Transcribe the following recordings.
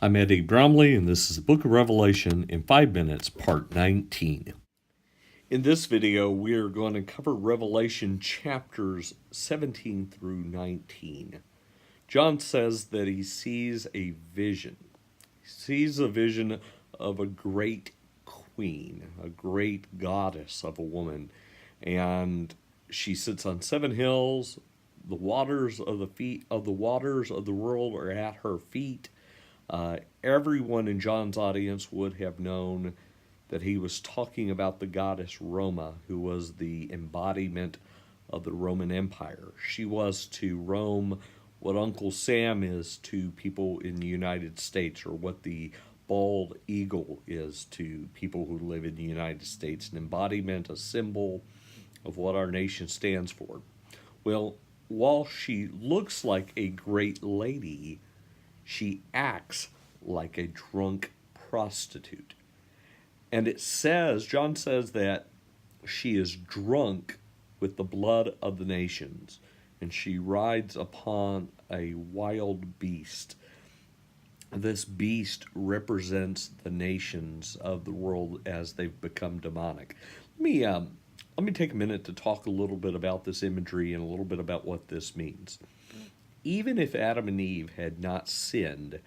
I'm Eddie Bromley, and this is the Book of Revelation in 5 minutes, part 19. In this video, we are going to cover Revelation chapters 17 through 19. John says that he sees a vision. He sees a vision of a great queen, a great goddess of a woman, and she sits on 7 hills. The waters of the world are at her feet. Everyone in John's audience would have known that he was talking about the goddess Roma, who was the embodiment of the Roman Empire. She was to Rome what Uncle Sam is to people in the United States, or what the bald eagle is to people who live in the United States, an embodiment, a symbol of what our nation stands for. Well, while she looks like a great lady, she acts like a drunk prostitute. And John says that she is drunk with the blood of the nations, and she rides upon a wild beast. This beast represents the nations of the world as they've become demonic. Let me take a minute to talk a little bit about this imagery and a little bit about what this means. Even if Adam and Eve had not sinned,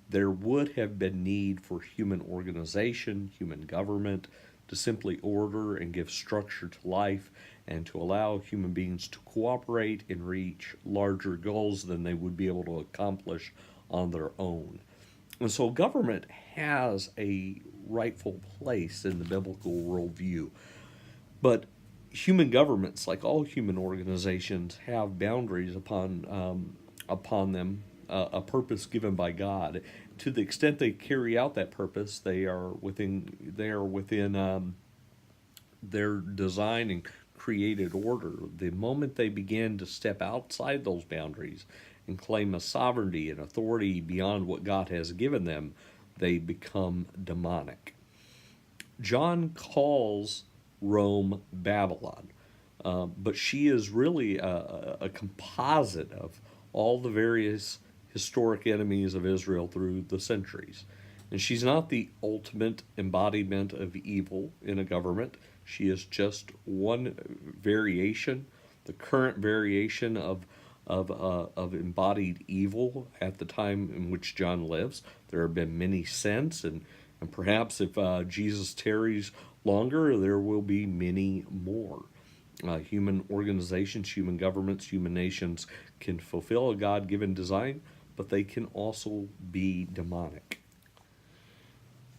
there would have been need for human organization, human government, to simply order and give structure to life, and to allow human beings to cooperate and reach larger goals than they would be able to accomplish on their own. And so government has a rightful place in the biblical worldview. But human governments, like all human organizations, have boundaries upon them, a purpose given by God. To the extent they carry out that purpose, they are within their design and created order. The moment they begin to step outside those boundaries and claim a sovereignty and authority beyond what God has given them, they become demonic. John calls Rome Babylon, but she is really a composite of all the various historic enemies of Israel through the centuries. And she's not the ultimate embodiment of evil in a government. She is just one variation, the current variation of embodied evil at the time in which John lives. There have been many since, and perhaps if Jesus tarries longer, there will be many more. Human organizations, human governments, human nations can fulfill a God-given design, but they can also be demonic.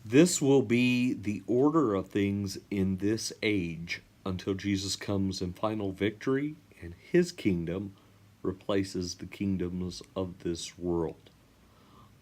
This will be the order of things in this age until Jesus comes in final victory and his kingdom replaces the kingdoms of this world.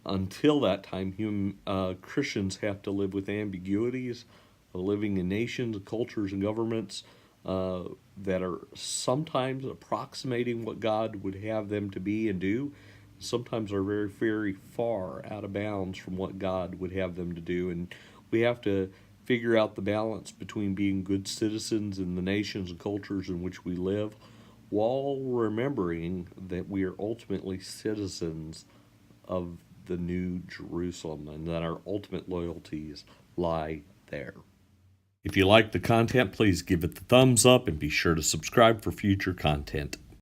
Until that time, Christians have to live with ambiguities, living in nations, cultures, and governments that are sometimes approximating what God would have them to be and do, sometimes are very, very far out of bounds from what God would have them to do. And we have to figure out the balance between being good citizens in the nations and cultures in which we live, while remembering that we are ultimately citizens of the New Jerusalem, and that our ultimate loyalties lie there. If you like the content, please give it the thumbs up and be sure to subscribe for future content.